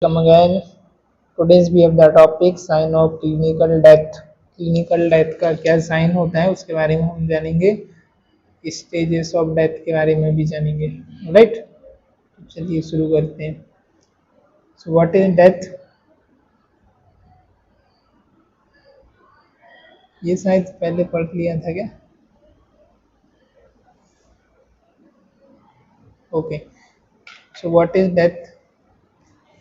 Come again. Today's we have the topic sign of clinical death. Clinical death का क्या sign होता है उसके बारे में हम जानेंगे. स्टेजेस ऑफ डेथ के बारे में भी जानेंगे. राइट, चलिए शुरू करते हैं. So what is death? ये शायद पहले पढ़ लिया था क्या? Okay. So what is death?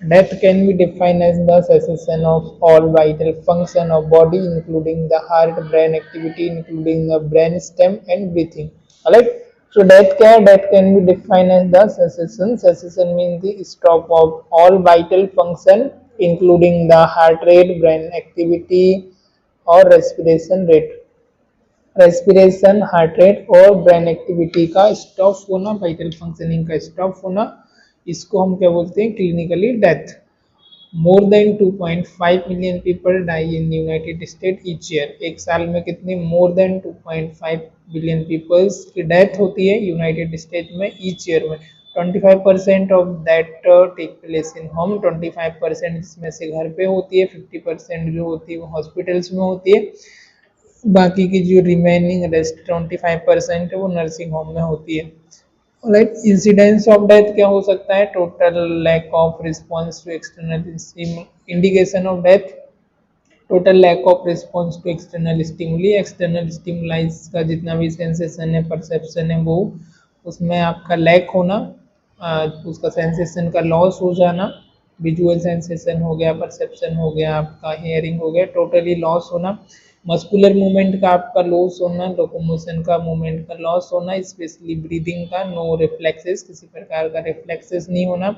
Death can be defined as the cessation of all vital function of body, including the heart, brain activity, including the brain stem and breathing. Alright. So death क्या है? Death can be defined as the cessation. Cessation means the stop of all vital function, including the heart rate, brain activity, or respiration rate. Respiration, heart rate और brain activity का stop होना, vital functioning का stop होना, इसको हम क्या बोलते हैं? Clinically death. More than 2.5 million people die in United State each year. एक साल में कितने? मोर देन 2.5 बिलियन पीपल्स की डेथ होती है यूनाइटेड स्टेट में ईच ईयर में. 25% of that take place in home. 25% जिसमें से घर पे होती है. 50% जो होती है वो हॉस्पिटल्स में होती है. बाकी की जो रिमेनिंग रेस्ट 25% है वो नर्सिंग होम में होती है. लाइक इंसिडेंस ऑफ डेथ क्या हो सकता है? Total lack of response to external indication of death. Total lack of response to external stimuli. External stimulise का जितना भी सेंसेशन है, परसेप्शन है, वो उसमें आपका लैक होना, उसका सेंसेशन का लॉस हो जाना. विजुअल सेंसेशन हो गया, परसेप्शन हो गया, आपका हेयरिंग हो गया, टोटली लॉस होना. मस्कुलर मूवमेंट का आपका लॉस होना, लोकोमोशन का मूवमेंट का लॉस होना, स्पेशली ब्रीदिंग का नो रिफ्लेक्सेस, किसी प्रकार का रिफ्लेक्सेस नहीं होना.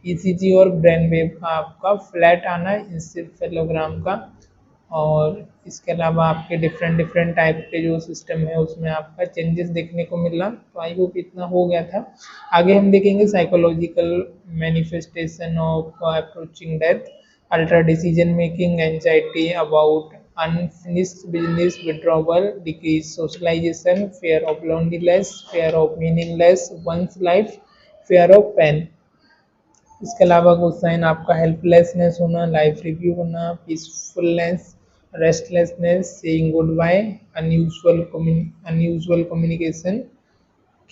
ईसीजी और ब्रेन वेव का आपका फ्लैट आना, इंसेफेलोग्राम का. और इसके अलावा आपके डिफरेंट डिफरेंट टाइप के जो सिस्टम है उसमें आपका चेंजेस देखने को मिल रहा. तो आई होप इतना हो गया था. आगे हम देखेंगे psychological manifestation of approaching death. Ultra decision making, anxiety about unfinished business, withdrawal, decreased socialization, fear of loneliness, fear of meaningless one's life, fear of pain. इसके अलावा कुछ साइन आपका हेल्पलेसनेस होना, लाइफ रिव्यू होना, peacefulness, restlessness, saying goodbye, unusual communication,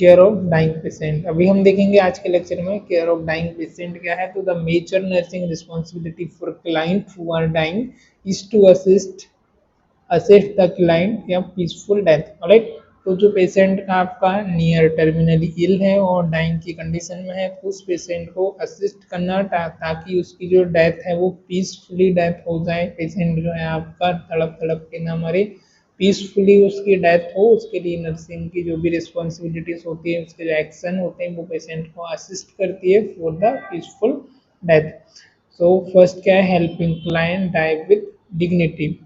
care of dying patient. अभी हम देखेंगे आज के लेक्चर में केयर ऑफ डाइंग पेशेंट क्या है. तो the major nursing responsibility for client who are dying is to assist the client या पीसफुल डेथ. राइट. तो जो पेशेंट का आपका नियर टर्मिनली इल है और डाइंग की कंडीशन में है, उस पेशेंट को असिस्ट करना ताकि उसकी जो डेथ है वो पीसफुली डेथ हो जाए. पेशेंट जो है आपका तड़प तड़प के ना मरे, पीसफुली उसकी डेथ हो, उसके लिए नर्सिंग की जो भी रिस्पॉन्सिबिलिटीज होती है, उसके जो एक्शन होते हैं वो पेशेंट को असिस्ट करती है for the peaceful death. So first क्या है? Helping client die with dignity.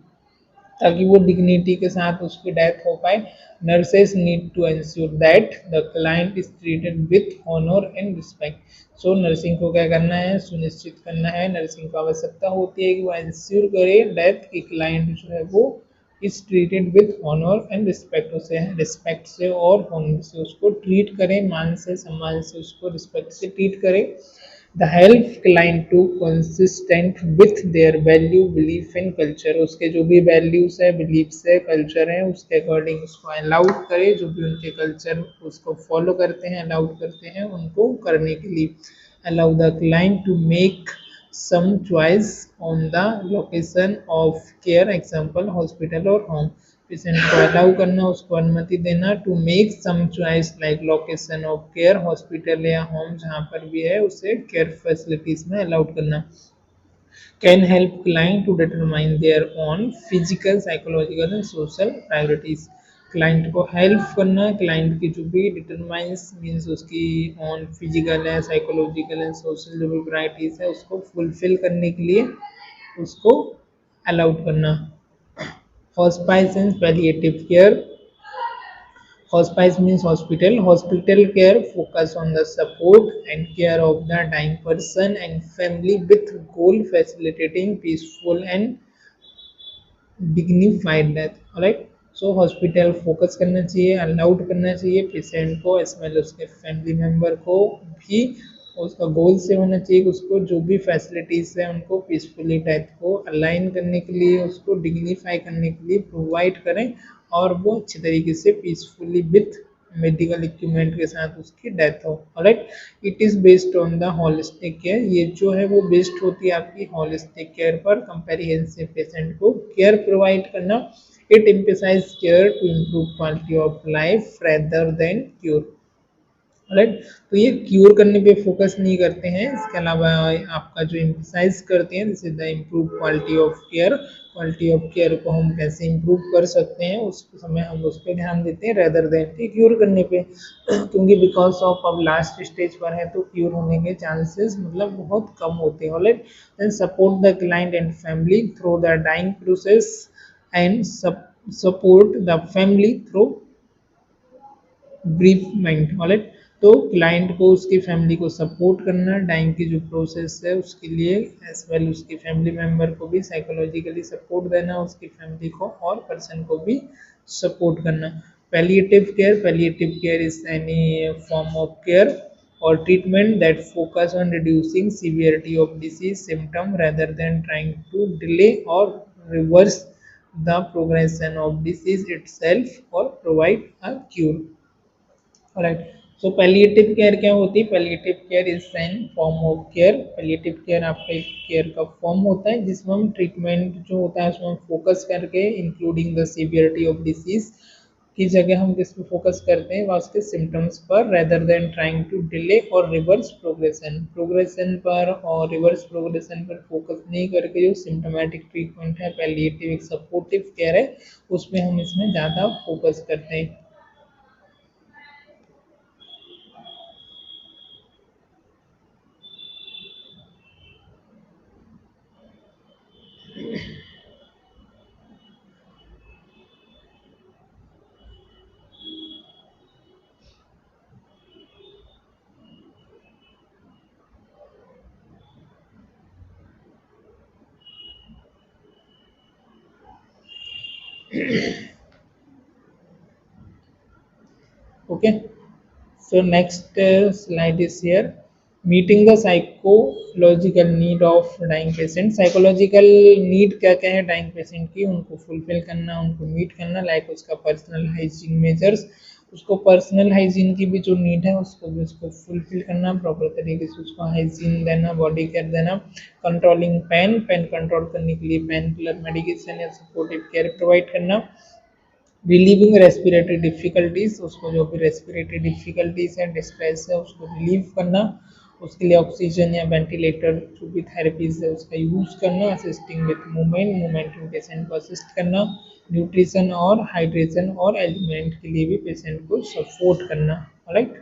ताकि वो डिग्निटी के साथ उसकी डेथ हो पाए. Nurses need to ensure that the client is treated with honour and respect. So nursing को क्या करना है? सुनिश्चित करना है. नर्सिंग को आवश्यकता होती है कि वो एंश्योर करे डेथ की क्लाइंट जो है वो is treated with honour and respect. उसे रिस्पेक्ट से और ऑनर से उसको ट्रीट करें, मान से सम्मान से उसको रिस्पेक्ट से ट्रीट करें. The help client to consistent with their value, belief and culture. उसके जो भी वैल्यूज है, बिलीफ्स है, कल्चर है, उसके अकॉर्डिंग उसको अलाउड करे. जो भी उनके कल्चर उसको फॉलो करते हैं, अलाउड करते हैं उनको करने के लिए. Allow the client to make some choice on the location of care, example hospital और होम. पेशेंट को अलाउ करना, उसको अनुमति देना to make some choice like location of care, hospital या होम जहाँ पर भी है उसे केयर फैसिलिटीज में अलाउड करना. Can help client to determine their own physical, psychological and social priorities. Client को हेल्प करना, क्लाइंट की जो भी डिटरमाइंस मीन्स उसकी ऑन फिजिकल है, साइकोलॉजिकल एंड सोशल जो भी प्रायोरिटीज है उसको फुलफिल करने के लिए उसको अलाउड करना. Hospice and palliative care. Hospice means hospital. Hospital care focus on the support and care of the dying person and family with goal facilitating peaceful and dignified death. Alright. So hospital focus करना चाहिए, allowed करना चाहिए patient को as well उसके family member को भी, उसका गोल से होना चाहिए कि उसको जो भी फैसिलिटीज है उनको पीसफुली डेथ को अलाइन करने के लिए, उसको डिग्निफाई करने के लिए प्रोवाइड करें और वो अच्छी तरीके से पीसफुली विथ मेडिकल इक्विपमेंट के साथ उसकी डेथ हो। Right, it is based on the holistic care. ये जो है वो बेस्ड होती है आपकी होलिस्टिक केयर पर, कंपेरिहेंसिव पेशेंट को केयर प्रोवाइड करना। It emphasise care to improve quality of life rather than cure. Right, तो ये क्यूर करने पे फोकस नहीं करते हैं, इसके अलावा आपका जो एम्फसाइज करते हैं this is the improve quality of care. Quality of care को हम कैसे इम्प्रूव कर सकते हैं उस समय हम उस पर ध्यान देते हैं रेदर देन कि क्यूर करने पे क्योंकि बिकॉज ऑफ अब लास्ट स्टेज पर है तो क्यूर होने के चांसेस मतलब बहुत कम होते हैं। Right, then support the client and family through the dying process and support the family through bereavement. Alright, तो क्लाइंट को उसकी फैमिली को सपोर्ट करना डाइंग की जो प्रोसेस है उसके लिए, एज वेल उसकी फैमिली मेम्बर को भी साइकोलॉजिकली सपोर्ट देना, उसकी फैमिली को और पर्सन को भी सपोर्ट करना। Palliative care, palliative care is any form of care or treatment that focus on reducing severity of disease symptom rather than trying to delay or reverse the progression of disease itself or provide a cure। Right, so palliative care क्या होती है? Palliative care is an form of care. Palliative care आपका एक care का form होता है जिसमें हम ट्रीटमेंट जो होता है उसमें हम फोकस करके including the severity of disease की जगह हम किस पे फोकस करते हैं? उसके सिम्टम्स पर rather than trying to delay और रिवर्स प्रोग्रेशन। प्रोग्रेशन पर और रिवर्स प्रोग्रेशन पर फोकस नहीं करके जो सिम्टोमेटिक ट्रीटमेंट है, पैलिएटिव एक सपोर्टिव केयर है, उसमें हम इसमें ज़्यादा फोकस करते हैं। Okay, so next slide is here, meeting the psychological need of dying patient। psychological need क्या क्या है dying patient की, उनको फुलफिल करना, उनको मीट करना, लाइक उसका पर्सनल हाइजीन मेजर्स, उसको पर्सनल हाइजीन की भी जो नीड है उसको भी उसको फुलफिल करना, प्रॉपर तरीके से उसको हाइजीन देना, बॉडी केयर देना, कंट्रोलिंग पेन, पेन कंट्रोल करने के लिए पेन किलर मेडिकेशन या सपोर्टिव केयर प्रोवाइड करना, रिलीविंग रेस्पिरेटरी डिफ़िकल्टीज, उसको जो भी रेस्पिरेटरी डिफ़िकल्टीज है, डिस्ट्रेस है, उसको रिलीव करना, उसके लिए ऑक्सीजन या वेंटिलेटर जो भी थेरेपीज है उसका यूज़ करना, assisting with movement, movement patient को असिस्ट करना, न्यूट्रिशन और हाइड्रेशन और एलिमेंट के लिए भी पेशेंट को सपोर्ट करना। राइट,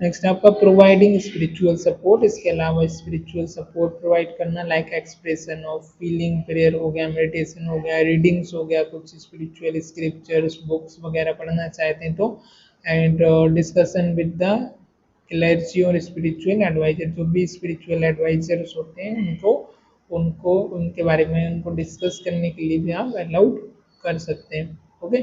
नेक्स्ट आपका प्रोवाइडिंग स्पिरिचुअल सपोर्ट, इसके अलावा स्पिरिचुअल सपोर्ट प्रोवाइड करना, like expression of feeling, prayer हो गया, मेडिटेशन हो गया, रीडिंग्स हो गया, कुछ स्पिरिचुअल स्क्रिप्चर्स बुक्स वगैरह पढ़ना चाहते हैं तो, and discussion with the clergy और स्पिरिचुअल एडवाइजर, जो भी स्पिरिचुअल एडवाइजर्स होते हैं उनको उनको उनके बारे में उनको डिस्कस करने के लिए भी आप अलाउड कर सकते हैं। Okay,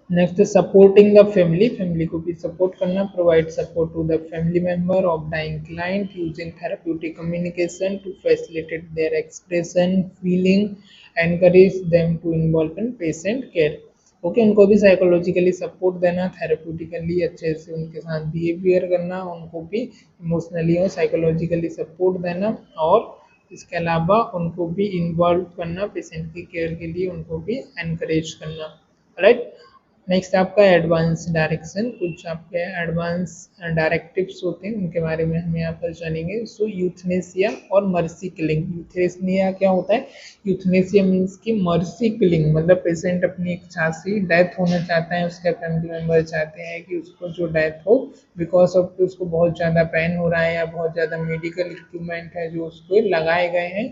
next supporting the family, family को भी सपोर्ट करना, provide support to the family member of dying client using therapeutic communication to facilitate their expression feeling, encourage them to involve in patient care. Okay, उनको भी psychologically support देना, therapeutically अच्छे से उनके साथ बिहेवियर करना, उनको भी इमोशनली और साइकोलॉजिकली सपोर्ट देना, और इसके अलावा उनको भी इन्वॉल्व करना पेशेंट की केयर के लिए, उनको भी एनकरेज करना। राइट, नेक्स्ट आपका एडवांस डायरेक्शन, कुछ आपके एडवांस डायरेक्टिव्स होते हैं उनके बारे में हम यहाँ पर जानेंगे। सो यूथनेसिया और मर्सी किलिंग। यूथनेसिया क्या होता है? यूथनेसिया मीन्स कि मर्सी किलिंग, मतलब पेशेंट अपनी इच्छा से डेथ होना चाहता है, उसके फैमिली मेम्बर चाहते हैं कि उसको जो डेथ हो बिकॉज ऑफ उसको बहुत ज़्यादा पेन हो रहा है या बहुत ज़्यादा मेडिकल इक्विपमेंट है जो उसको लगाए गए हैं,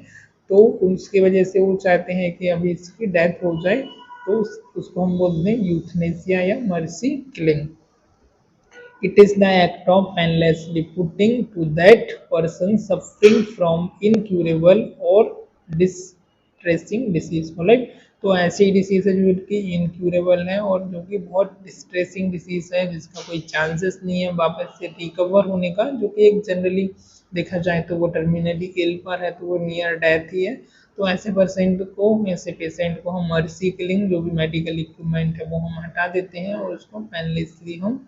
तो उसकी वजह से वो चाहते हैं कि अभी इसकी डेथ हो जाए, तो उसको हम बोलते हैं यूथनेसिया या mercy killing. It is the act of painlessly putting to that person suffering from incurable और डिस्ट्रेसिंग डिसीज। राइट, तो ऐसी डिसीज है जो कि इनक्यूरेबल है और जो कि बहुत डिस्ट्रेसिंग डिसीज है, जिसका कोई चांसेस नहीं है वापस से रिकवर होने का, जो कि एक जनरली देखा जाए तो वो टर्मिनली इल पर है तो वो नियर डेथ ही है। तो ऐसे पेशेंट को हम मर्सी किलिंग, जो भी मेडिकल इक्विपमेंट है वो हम हटा देते हैं और उसको पेनलेसली हम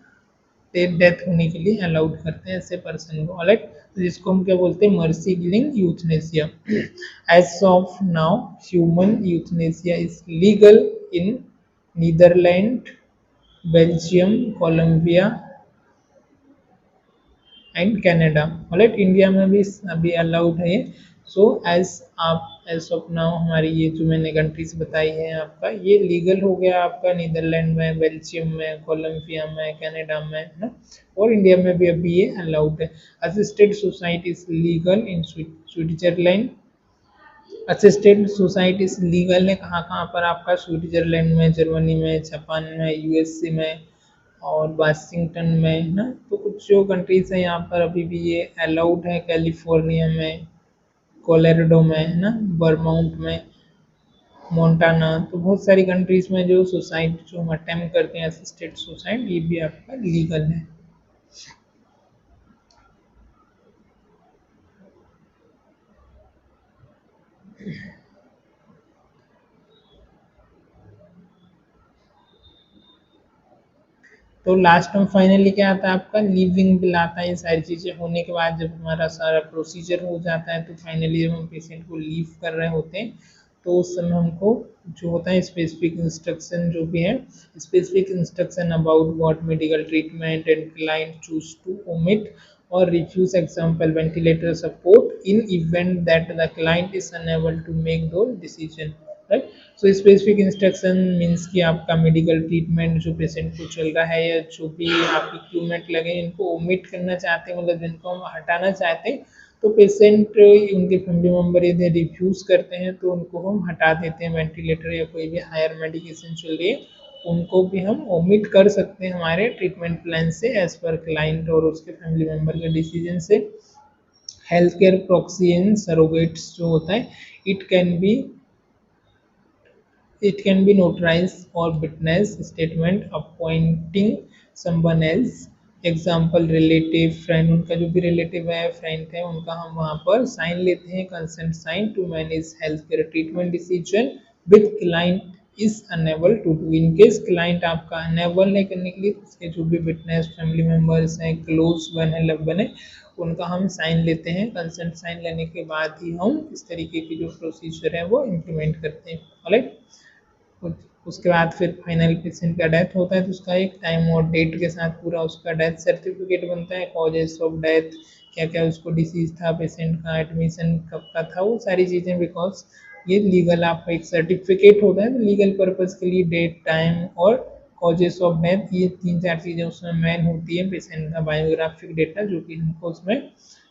डेथ होने के लिए अलाउड करते हैं ऐसे पर्सन को। ऑलराइट, तो जिसको हम क्या बोलते हैं, mercy killing euthanasia. As of now human euthanasia is legal in Netherland, Belgium, Colombia and Canada. Alright, India में भी अभी अलाउड है ये। सो एज ऑफ नाउ हमारी ये जो मैंने कंट्रीज बताई है आपका, ये लीगल हो गया आपका नीदरलैंड में, बेल्जियम में, कोलंबिया में, कनाडा में, है ना। और इंडिया में भी अभी ये अलाउड है। Assisted suicide is legal in Switzerland. Assisted suicide is legal है कहाँ कहाँ पर आपका, स्विट्जरलैंड में, जर्मनी में, जापान में, यूएसए में और वाशिंगटन में, है ना। तो कुछ जो कंट्रीज है यहाँ पर अभी भी ये अलाउड है, कैलिफोर्निया में, कोलोराडो में, है ना, वर्माउंट में, मोंटाना। तो बहुत सारी कंट्रीज में जो सुसाइड जो हम अटेम्प्ट करते हैं असिस्टेड सुसाइड, ये भी आपका लीगल है। तो लास्ट में फाइनली क्या आता है आपका, लीविंग बिल आता है। ये सारी चीज़ें होने के बाद जब हमारा सारा प्रोसीजर हो जाता है, तो फाइनली जब हम पेशेंट को लीव कर रहे होते हैं, तो उस समय हमको जो होता है स्पेसिफिक इंस्ट्रक्शन जो भी है, specific instruction about what medical treatment and client choose to omit और refuse example ventilator support in event that the client is unable to make the decision. Right, so specific instruction means कि आपका medical treatment जो patient को चल रहा है या जो भी आप इक्विपमेंट लगे इनको ओमिट करना चाहते हैं, मतलब जिनको हम हटाना चाहते हैं, तो पेशेंट उनके फैमिली मेम्बर यदि रिफ्यूज़ करते हैं तो उनको हम हटा देते हैं। वेंटिलेटर या कोई भी हायर मेडिकेशन चल रही है उनको भी हम ओमिट कर सकते हैं हमारे ट्रीटमेंट प्लान से, एज पर क्लाइंट और उसके फैमिली मेम्बर के डिसीजन से। Health care proxy and surrogates जो होता है, it can B it can be notarized or witness statement appointing someone else, example relative friend, उनका जो भी रिलेटिव है फ्रेंड है उनका हम वहाँ पर साइन लेते हैं, consent sign to manage health care treatment decision with client is unable to do. In case client आपका अनेबल है करने के लिए, उसके जो भी विटनेस फैमिली मेम्बर्स हैं, क्लोज वन है, लव वन है, उनका हम साइन लेते हैं। कंसेंट साइन लेने के बाद ही हम इस तरीके की जो प्रोसीजर है वो इम्प्लीमेंट करते हैं। ऑलराइट, उसके बाद फिर फाइनल पेशेंट का डेथ होता है तो उसका एक टाइम और डेट के साथ पूरा उसका डेथ सर्टिफिकेट बनता है, कॉजेस ऑफ डेथ, क्या क्या उसको डिसीज था, पेशेंट का एडमिशन कब का था, वो सारी चीज़ें। बिकॉज ये लीगल आपका एक सर्टिफिकेट होता है, तो लीगल पर्पज़ के लिए डेट, टाइम और कॉजेस ऑफ डेथ, ये तीन चार चीज़ें उसमें मेन होती है। पेशेंट का बायोग्राफिक डेटा जो कि हमको उसमें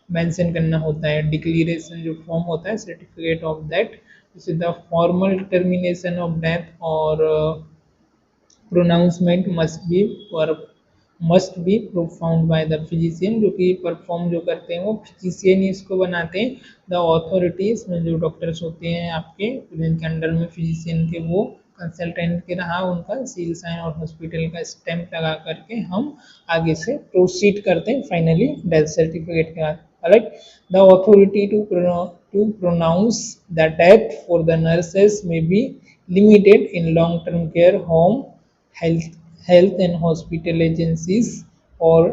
मेंशन करना होता है। डिक्लेरेशन जो फॉर्म होता है, certificate of that, this is the formal determination of death or pronouncement must be performed by the physician, जो कि परफॉर्म जो करते हैं वो फिजिशियन ही इसको बनाते हैं। द ऑथोरिटीज में जो डॉक्टर्स होते हैं आपके, जिनके अंडर में फिजिशियन के वो कंसल्टेंट के रहा, उनका सील साइन और हॉस्पिटल का स्टैंप लगा करके हम आगे से प्रोसीड करते हैं फाइनली डेथ सर्टिफिकेट के बाद। Alright, the authority to pronounce the death for the nurses may be limited in long-term care home, health and hospital agencies, or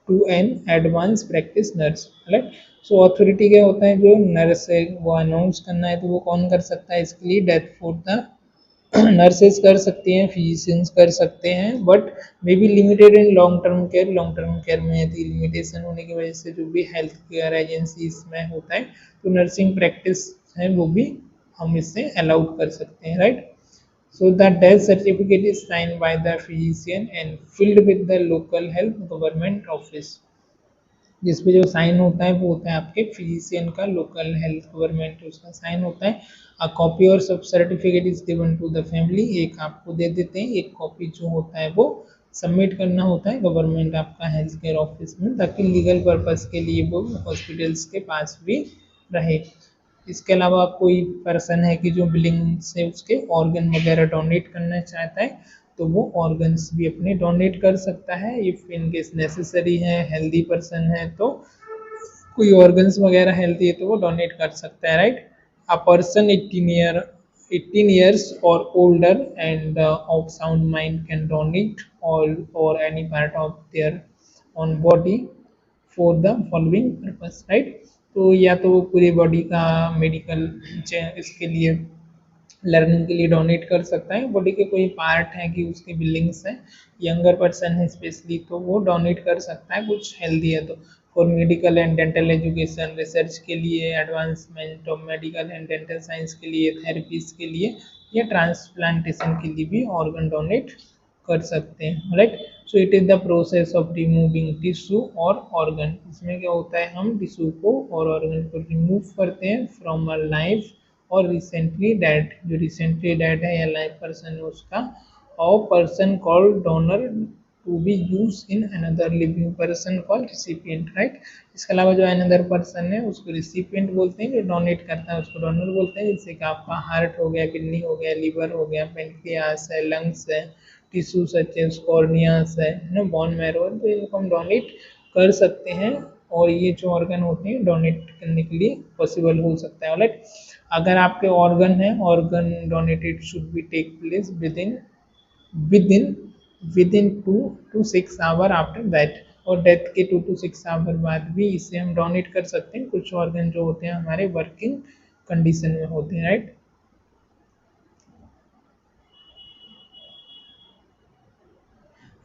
to an advanced practice nurse. Alright, so authority क्या होता है, जो nurse है वो announce करना है तो वो कौन कर सकता है इसके लिए, डेथ फॉर द नर्सेज कर सकती हैं, फिजिशियंस कर सकते हैं, but may be limited in long term care. Long term care में यदि लिमिटेशन होने की वजह से जो भी हेल्थ केयर एजेंसीज में होता है तो नर्सिंग प्रैक्टिस है वो भी हम इससे अलाउड कर सकते हैं। Right, so the death certificate is sine by the physician and filled with the local health government office. जिसपे जो साइन होता है वो होता है आपके फिजिशियन का, लोकल हेल्थ गवर्नमेंट उसका साइन होता है। अ कॉपी और सब certificate is given to the family, एक आपको दे देते हैं, एक कॉपी जो होता है वो सबमिट करना होता है गवर्नमेंट आपका हेल्थ केयर ऑफिस में, ताकि लीगल पर्पस के लिए वो हॉस्पिटल्स के पास भी रहे। इसके अलावा कोई पर्सन है कि जो विलिंग से उसके ऑर्गन वगैरह डोनेट करना चाहता है तो वो ऑर्गन्स भी अपने डोनेट कर सकता है इफ़ इन केस नेसेसरी है, हेल्दी पर्सन है तो कोई ऑर्गन्स वगैरह हेल्दी है तो वो डोनेट कर सकता है, right. A person 18 years or older and of sound mind can donate all or any part of their own body for the following purpose, right. तो या तो वो पूरी बॉडी का मेडिकल इसके लिए लर्निंग के लिए डोनेट कर सकता है, बॉडी के कोई पार्ट है कि उसके बिलिंग्स हैं, यंगर पर्सन है स्पेशली तो वो डोनेट कर सकता है कुछ हेल्दी है तो। For medical and dental education, research के लिए, advancement of medical and dental science के लिए, थेरेपीज के लिए या ट्रांसप्लांटेशन के लिए भी ऑर्गन डोनेट कर सकते हैं, right. So it is the process of removing tissue और ऑर्गन। इसमें क्या होता है, हम टिश्यू को और ऑर्गन को रिमूव करते हैं फ्रॉम अ लाइफ और रिसेंटली डेड, जो रिसेंटली डेड है या लाइफ पर्सन है उसका, और person called donor to be use in another living person called recipient, right. इसके अलावा जो अनदर पर्सन है उसको रिसिपिएंट बोलते हैं, जो डोनेट करता है उसको डोनर बोलते हैं। जैसे कि आपका हार्ट हो गया, किडनी हो गया, लीवर हो गया, पेनक्रियास है, लंग्स है, टिश्यू सच एज कॉर्नियास है ना, बोन मैरो है, तो इनको हम डोनेट कर सकते हैं और ये जो ऑर्गन होते हैं डोनेट करने के लिए पॉसिबल हो सकता है, राइट। अगर आपके ऑर्गन है, organ donated should be take place with in with in 2 to 6 hour after death, और डेथ के 2 to 6 आवर बाद भी इसे हम डोनेट कर सकते हैं। कुछ ऑर्गन जो होते हैं हमारे वर्किंग कंडीशन में होते हैं, राइट।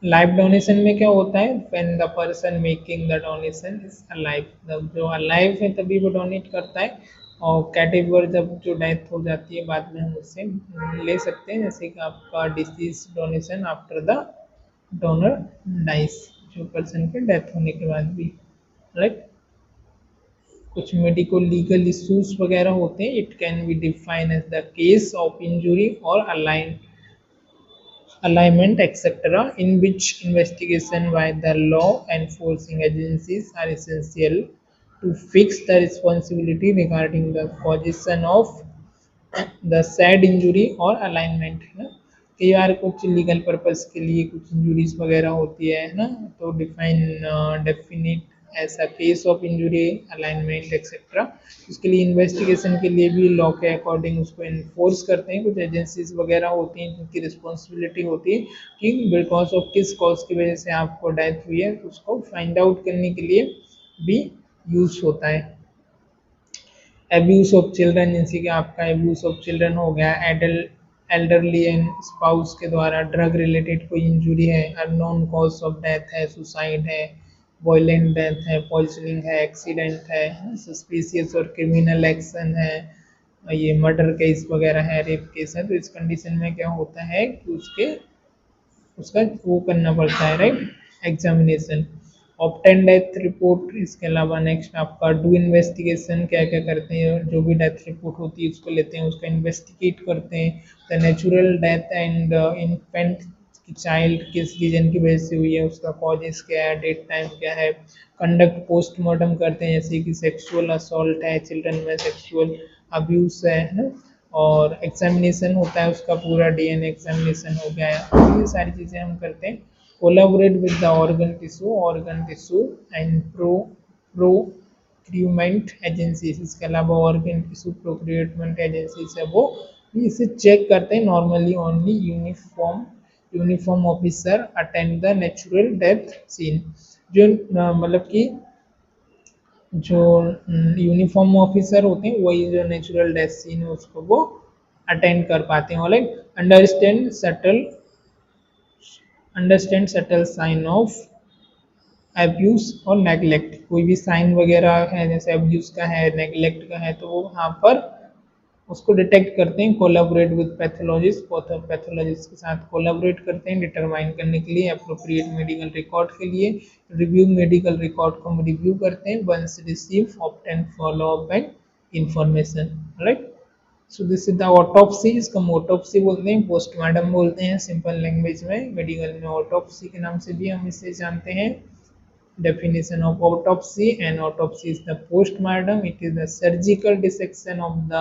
लाइफ डोनेशन में क्या होता है, when the person making the donation is alive, जब जो अलाइव है तभी वो डोनेट करता है, और कैटेवर जब जो डेथ हो जाती है बाद में हम उससे ले सकते हैं, जैसे कि आपका disease donation after the donor dice, जो पर्सन के डेथ होने के बाद भी, राइट। कुछ मेडिको लीगल इश्यूज वगैरह होते हैं, it can be define as the case of injury और alignment, etc., in which investigation by the law enforcing agencies are essential to fix the responsibility regarding the causation of the said injury or alignment, है ना। कई बार कुछ legal purpose के लिए कुछ injuries वगैरह होती है ना, तो डेफिनिट ऐसा case of injury, alignment etcetera, उसके लिए इन्वेस्टिगेशन के लिए भी लॉ के अकॉर्डिंग उसको इन्फोर्स करते हैं। कुछ एजेंसीज वगैरह होती हैं जिनकी रिस्पॉन्सिबिलिटी होती है कि बिकॉज ऑफ किस कॉज की वजह से आपको डेथ हुई है उसको फाइंड आउट करने के लिए भी यूज होता है। एब्यूज ऑफ चिल्ड्रन, जैसे कि आपका एब्यूज ऑफ चिल्ड्रन हो गया, एल्डरली एंड स्पाउस के द्वारा ड्रग रिलेटेड कोई इंजुरी है, अननोन कॉज ऑफ डेथ है, सुसाइड है, वायलेंट डेथ है, पॉइजनिंग है, एक्सीडेंट है, सस्पिशियस और क्रिमिनल एक्शन है, ये मर्डर केस वगैरह है, रेप केस है, तो इस कंडीशन में क्या होता है कि उसका वो करना पड़ता है, right, examination. Obtain death report, इसके अलावा नेक्स्ट आपका डू इन्वेस्टिगेशन, क्या क्या करते हैं, जो भी डेथ रिपोर्ट होती है उसको लेते हैं, उसका इन्वेस्टिगेट करते हैं। The natural death and infant की चाइल्ड किस रीजन की वजह से हुई है, उसका कॉजेस क्या है, डेट टाइम क्या है। कंडक्ट पोस्टमार्टम करते हैं, जैसे कि सेक्सुअल असॉल्ट है, चिल्ड्रन में सेक्सुअल अब्यूज है ना? और एग्जामिनेशन होता है उसका पूरा, डीएनए एग्जामिनेशन हो गया है, तो ये सारी चीज़ें हम करते हैं। Collaborate with the organ tissue and procurement agencies, इसके अलावा ऑर्गन टिश्यू प्रोक्यूरमेंट एजेंसीज है वो इसे चेक करते हैं। Normally only uniform officer attend the natural death scene, जो मतलब कि जो यूनिफॉर्म ऑफिसर होते हैं वही जो नेचुरल डेथ सीन है उसको वो अटेंड कर पाते हैं। Like understand subtle sign of abuse और नेगलेक्ट, कोई भी साइन वगैरह है जैसे एब्यूज का है, नेगलेक्ट का है, तो वो वहाँ पर उसको डिटेक्ट करते हैं। कोलैबोरेट विद पैथोलॉजिस्ट, पैथोलॉजिस्ट के साथ कोलैबोरेट करते हैं डिटरमाइन करने के लिए, अप्रोप्रिएट मेडिकल रिकॉर्ड के लिए। रिव्यू मेडिकल रिकॉर्ड को हम रिव्यू करते हैं, once receive obtain follow up and information, right. So this is the autopsy, इसको हम ऑटोप्सी बोलते हैं, पोस्टमार्टम बोलते हैं सिंपल लैंग्वेज में, मेडिकल में ऑटोप्सी के नाम से भी हम इसे जानते हैं। Definition of autopsy: and autopsy is the post-mortem. It is the surgical dissection of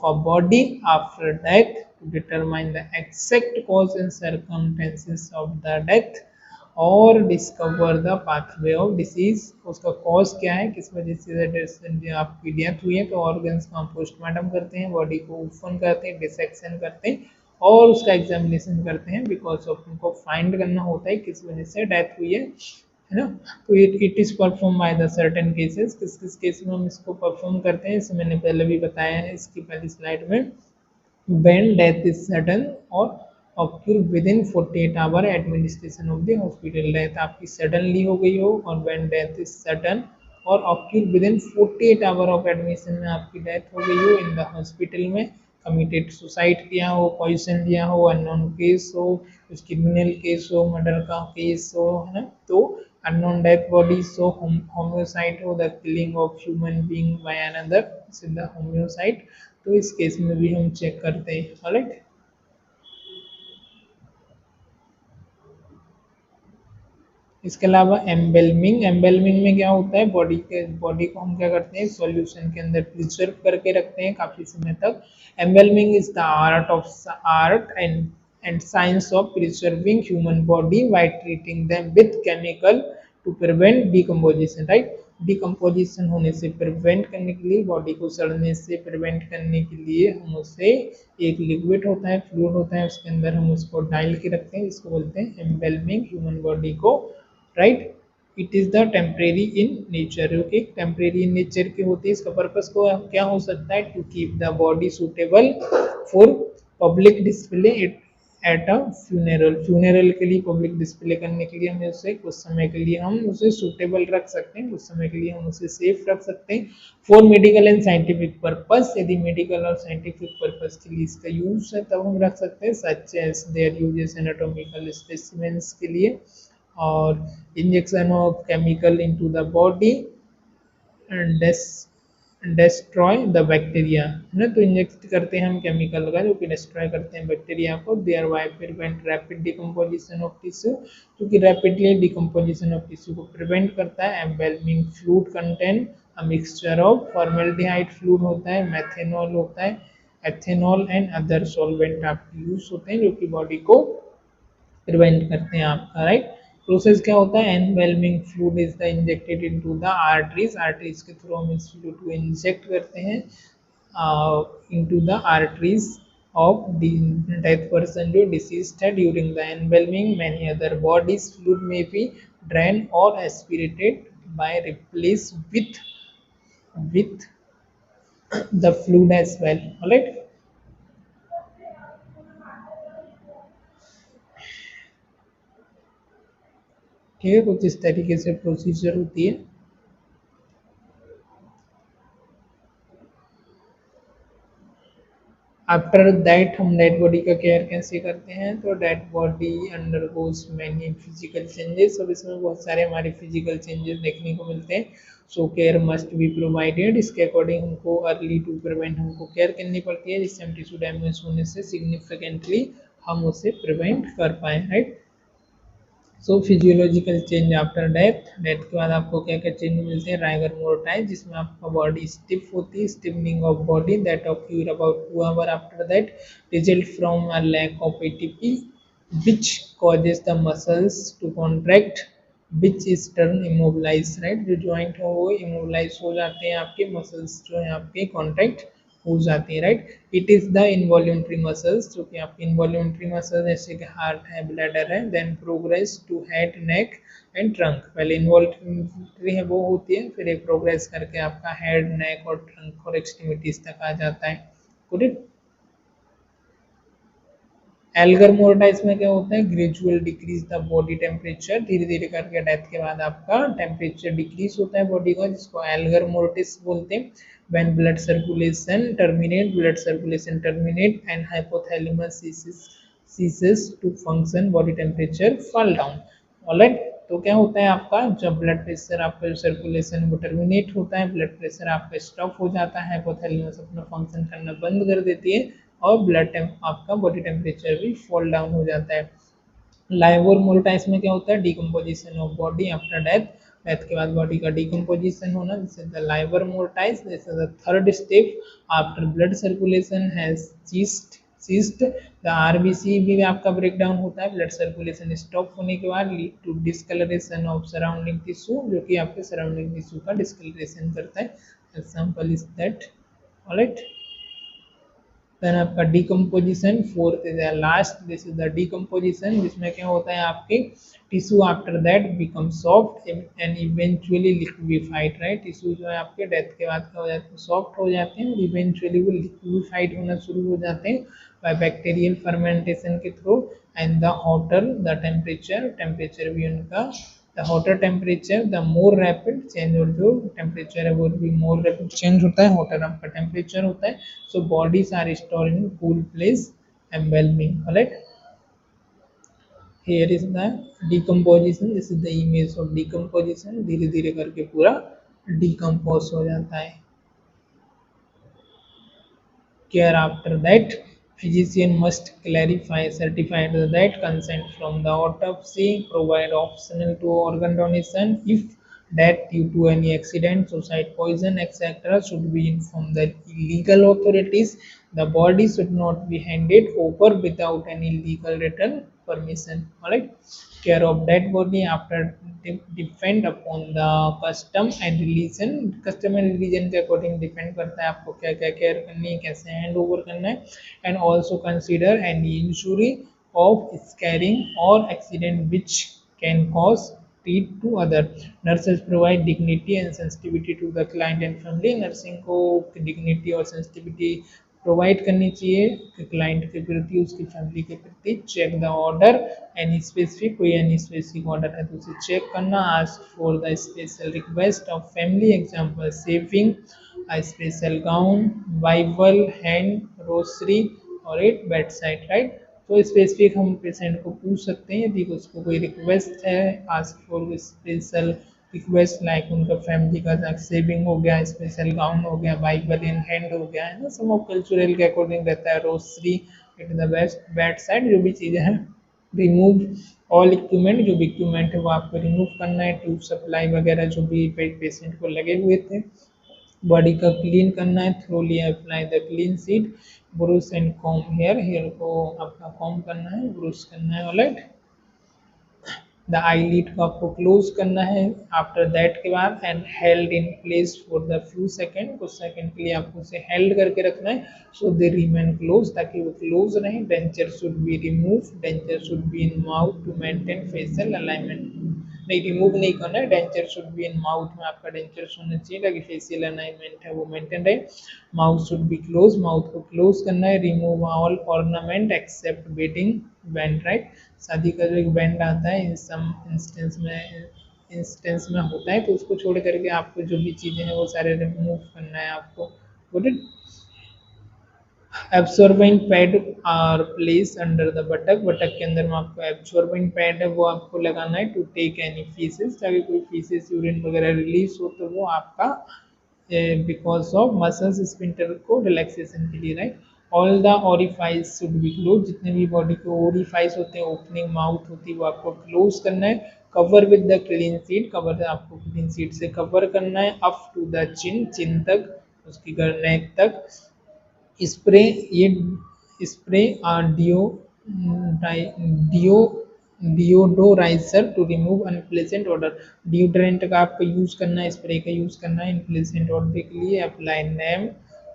a body after death to determine the exact cause and circumstances of the death और discover the pathway of disease. उसका cause क्या है, किस वजह से आपकी death हुई है, तो ऑर्गन्स का हम पोस्टमार्टम करते हैं, बॉडी को ओपन करते हैं, डिसेक्शन करते हैं और उसका एग्जामिनेशन करते हैं बिकॉज ऑफ उनको फाइंड करना होता है किस वजह से डेथ हुई है ना। तो it is perform by the certain cases. किस किस केस में हम इसको परफॉर्म करते हैं, इसे मैंने पहले भी बताया है इसकी पहली स्लाइड में। when death is sudden or occur within 48 hour administration of the hospital। Death आपकी सडनली हो गई हो और when death is sudden और occur within 48 hour of admission में आपकी डेथ हो गई हो इन द हॉस्पिटल में, कमिटेड सुसाइड किया हो, पॉइजन लिया हो, अननोन केस हो, कुछ क्रिमिनल केस हो, मर्डर का केस हो, है ना, तो unknown death bodies, so homicide हो, the killing of human being by another, is the homicide। तो इस केस में भी हम चेक करते हैं। ऑलराइट, इसके अलावा एम्बेलमिंग में क्या होता है, बॉडी को हम क्या करते हैं सॉल्यूशन के अंदर प्रिजर्व करके रखते हैं काफी समय तक। Embalming is the art and science of preserving human body by treating them with chemical to prevent decomposition. Right, decomposition होने से प्रिवेंट करने के लिए, बॉडी को सड़ने से प्रिवेंट करने के लिए हम उसे एक लिक्विड होता है, फ्लूइड होता है, उसके अंदर हम उसको डाल के रखते हैं, जिसको बोलते हैं एम्बेलमिंग ह्यूमन बॉडी को। Right, it is the temporary in nature. Okay, temporary in nature की होती है। इसका पर्पस को क्या हो सकता है, to keep the body suitable for public display at a funeral के लिए पब्लिक डिस्प्ले करने के लिए हमें उसे कुछ समय के लिए हम उसे सूटेबल रख सकते हैं, कुछ समय के लिए हम उसे सेफ रख सकते हैं। For medical and scientific purpose, यदि मेडिकल और साइंटिफिक पर्पस के लिए इसका यूज है तब हम रख सकते हैं। Such as their uses anatomical specimens के लिए, और injection of chemical into the body and destroy the bacteria, है ना। तो इंजेक्ट करते हैं हम केमिकल का जो कि डिस्ट्रॉय करते हैं बैक्टीरिया को। Thereby prevent rapid decomposition of tissue, क्योंकि रैपिडली डिकम्पोजिशन ऑफ टिश्यू को प्रिवेंट करता है। Embalming fluid content a mixture of formaldehyde fluid होता है, मेथेनॉल होता है, एथेनॉल एंड अदर सॉल्वेंट आपके यूज होते हैं जो कि बॉडी को प्रिवेंट करते हैं आपका। राइट, प्रोसेस क्या होता है, embalming fluid is the injected into the arteries के थ्रू हम इस फ्लूइड को इंजेक्ट करते हैं into the arteries of death person जो डिसीज्ड है। During the embalming many other bodies fluid में बी ड्रेन और aspirated by replace with the fluid as well। Alright, ठीक है, कुछ इस तरीके से प्रोसीजर होती है। आफ्टर दैट हम डेड बॉडी का केयर कैसे करते हैं, तो dead body undergoes many physical changes. अब इसमें बहुत सारे हमारे फिजिकल चेंजेस देखने को मिलते हैं। So care must be provided, इसके अकॉर्डिंग हमको अर्ली टू प्रिवेंट हमको केयर करनी पड़ती है, जिससे हम टिश्यू डैमेज होने से सिग्निफिकेंटली हम उसे प्रिवेंट कर पाए। Right, so physiological change after death, death के बाद आपको क्या क्या चेंज मिलते हैं, राइगर मोर्टाइज जिसमें आपका बॉडी स्टिफ होती है, stiffening of body that occur about 2 hour after that, result from a lack of ATP which causes the muscles to contract which is turn immobilized। Right, जो जॉइंट हो वो immobilise हो जाते हैं, आपके मसल्स जो है आपके कॉन्ट्रैक्ट हो जाती है। Right, it is the involuntary muscles जो कि आपकी इनवॉल्यूंटरी मसल्स जैसे कि हार्ट है, ब्लैडर है, then progress to head, neck and trunk. पहले इनवॉल्यूंटरी है वो होती है, फिर एक प्रोग्रेस करके आपका हेड, नेक और ट्रंक और एक्सट्रीमिटीज तक आ जाता है। गुड। एल्गर मोर्टाइज में क्या होता है, gradual decrease the body temperature, धीरे धीरे करके डेथ के बाद आपका टेम्परेचर डिक्रीज होता है बॉडी का, जिसको एल्गर मोर्टिस बोलते हैं। when blood circulation terminate and hypothalamus ceases to function, body temperature fall down। Alright, तो क्या होता है आपका, जब ब्लड प्रेशर आपका सर्कुलेशन वो टर्मिनेट होता है, ब्लड प्रेशर आपका स्टॉप हो जाता है, हाइपोथैलेमस अपना फंक्शन करना बंद कर देती है और आपका बॉडी टेम्परेचर भी फॉल डाउन हो जाता है। लाइव और मोर्टाइस में क्या होता है, decomposition of body after death, death के बाद बॉडी का डिकम्पोजिशन होना, this is the livor mortis, this is the third step after blood circulation has ceased, the RBC भी आपका ब्रेकडाउन होता है, ब्लड सर्कुलेशन स्टॉप होने के बाद lead to discoloration of surrounding tissue, जो कि आपके सराउंडिंग टिश्यू का डिस्कलरेशन करता है, example is that, alright. Then आपका decomposition, fourth is last, this is the decomposition, जिसमें क्या होता है आपके tissue after that become soft and eventually liquefied, right. Tissue जो है आपके डेथ के बाद क्या हो जाते हैं, सॉफ्ट हो जाते हैं और इवेंचुअली वो लिक्विफाइड होना शुरू हो जाते हैं बाय बैक्टीरियल फर्मेंटेशन के through, and the hotter the temperature भी उनका, the hotter temperature the more rapid change, और जो टेम्परेचर है वो भी more rapid change होता है, hotter आपका टेम्परेचर होता है, so bodies are stored in cool place embalming, alright। here is the decomposition, this is the image of decomposition, धीरे धीरे करके पूरा decompose हो जाता है। care after that, physician must clarify, certify that consent from the autopsy, provide optional to organ donation. If death due to any accident, suicide, poison, etc., should be informed the legal authorities. The body should not be handed over without any legal written permission. Alright. Care of dead body after depend upon the custom and religion, custom and religion के according depend करता है आपको क्या क्या care करनी है, कैसे hand over करना है, and also consider any injury of scarring और एक्सीडेंट विच कैन कॉज टीट to other, nurses provide dignity and sensitivity to the client and family, nursing को डिग्निटी और सेंसिटिविटी प्रोवाइड करनी चाहिए क्लाइंट के प्रति, उसकी फैमिली के प्रति। Check the order any specific, कोई एनी स्पेसिफिक ऑर्डर है तो उसे चेक करना, ask for the special request of family, example saving a special gown, Bible, hand Rossari और एक बेड साइड, राइट। तो स्पेसिफिक हम पेशेंट को पूछ सकते हैं यदि उसको कोई रिक्वेस्ट है, ask for special request like उनका फैमिली का सेविंग हो गया, स्पेशल गाउन हो गया, बाइबल इन हैंड हो गया, है ना, सम ऑफ कल्चरल के अकॉर्डिंग रहता है, Rossari it the best bed side, जो भी चीज़ें हैं। रिमूव ऑल इक्विपमेंट, जो भी इक्विपमेंट है वो आपको रिमूव करना है, ट्यूब सप्लाई वगैरह जो भी पेशेंट को लगे हुए थे, बॉडी का क्लीन करना है, thoroughly apply the clean sheet, brush and comb hair, hair को आपका कॉम करना है, ब्रूश करना है, ऑलराइट। द आईलिड को आपको क्लोज करना है आफ्टर दैट के बाद, and held in place for the few second, कुछ सेकेंड के लिए आपको उसे हेल्ड करके रखना है, सो दे रिमेन क्लोज, ताकि वो क्लोज रहे। Denture should be remove, denture should be in mouth to maintain facial alignment, नहीं रिमूव नहीं करना है, denture should be in mouth में आपका डेंचर होना चाहिए ताकि फेशियल अलाइनमेंट है वो मेंटेन रहे। Mouth should be close, mouth को क्लोज करना है। Remove all ornament except wedding band, right. शादी का जो एक बैंड आता है इन सम इंस्टेंस में होता है, तो उसको छोड़ करके आपको जो भी चीज़ें हैं वो सारे रिमूव करना है आपको, good. Absorbing pad are place under the buttock, buttock के अंदर में आपको एब्सॉर्बिंग पैड है वो आपको लगाना है, टू टेक एनी फीसेस, ताकि कोई फीसेस यूरिन वगैरह रिलीज हो तो वो आपका बिकॉज ऑफ मसल्स स्पिंटर को रिलैक्सेशन के लिए, right. All the orifice should be close, जितने भी बॉडी के ओरिफाइस होते हैं, ओपनिंग माउथ होती है वो आपको क्लोज करना है। Cover with the clean sheet, cover आपको क्लीन शीट से कवर करना है, up to the chin, chin तक, उसकी नेक तक। स्प्रे, ये spray deo deo deodorizer to remove unpleasant odour, deodorant का आपको यूज करना है, स्प्रे का यूज करना है अनप्लेजेंट ऑडर के लिए। अप्लाई नेम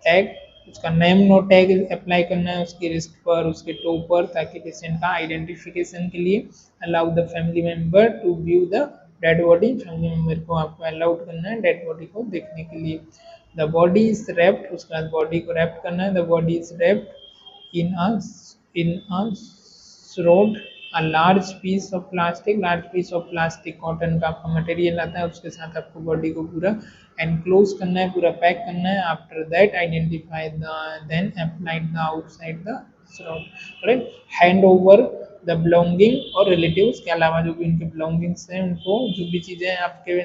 टैग, उसका नेम नो टैग अप्लाई करना है उसकी रिस्ट पर, उसके टो पर, ताकि पेशेंट का आइडेंटिफिकेशन के लिए। Allow the family member to view the dead body, family member को आपको अलाउड करना है डेड बॉडी को देखने के लिए। द बॉडी इज रैप्ड, उसके बाद बॉडी को रैप करना है। The body is wrapped in a shroud, a large piece of plastic, large piece of plastic cotton का आपका मटेरियल आता है, उसके साथ आपको बॉडी को पूरा एनक्लोज करना है, पूरा पैक करना है। After that identify the then applied the outside the shroud, right. Hand over the belonging और रिलेटिव्स के अलावा जो भी उनके बिलोंगिंग्स हैं उनको, जो भी चीज़ें आपके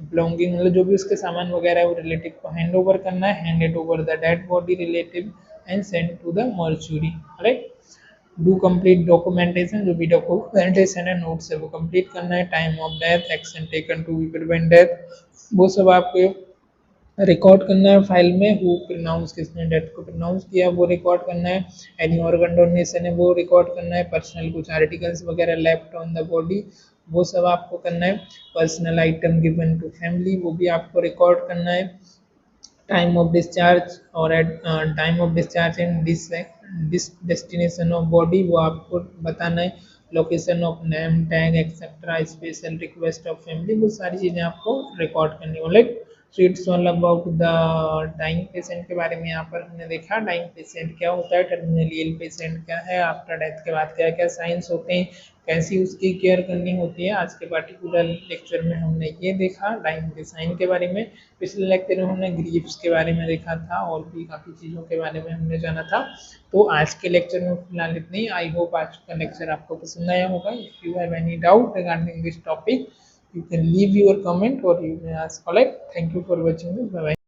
बिलोंगिंग मतलब जो भी उसके सामान वगैरह है वो रिलेटिव को हैंड ओवर करना है। Hand it over the dead body relative and send to the mortuary, right. Do complete documentation, जो भी डॉक्यूमेंटेशन है नोट्स है वो कंप्लीट करना है। Time of death, action taken to be prevent death, वो सब आपको रिकॉर्ड करना है फाइल में। हु प्रोनाउंस, किसने डेथ को प्रोनाउंस किया वो रिकॉर्ड करना है। एनी ऑर्गन डोनेशन है वो रिकॉर्ड करना है। पर्सनल कुछ आर्टिकल्स वगैरह लेफ्ट ऑन द बॉडी वो सब आपको करना है। Personal item given to family वो भी आपको रिकॉर्ड करना है। टाइम ऑफ डिस्चार्ज और at time of discharge and destination of body वो आपको बताना है। Location of name tag etcetera, special request of family, वो सारी चीज़ें आपको रिकॉर्ड करनी है। Like so it's all about the dying patient के बारे में। यहाँ पर हमने देखा डाइंग पेशेंट क्या होता है, टर्मिनली इल पेशेंट क्या है, आफ्टर डेथ के बाद क्या क्या साइंस होते हैं, कैसी उसकी केयर करनी होती है। आज के पार्टिकुलर लेक्चर में हमने ये देखा डाइंग के साइन के बारे में। पिछले लेक्चर में हमने ग्रीव्स के बारे में देखा था और भी काफ़ी चीज़ों के बारे में हमने जाना था। तो आज के लेक्चर में फिलहाल इतना ही। आई होप आज का लेक्चर आपको पसंद आया होगा। If you have any doubt regarding this topic, you can leave your comment or you may ask. All right, thank you for watching this. Bye bye.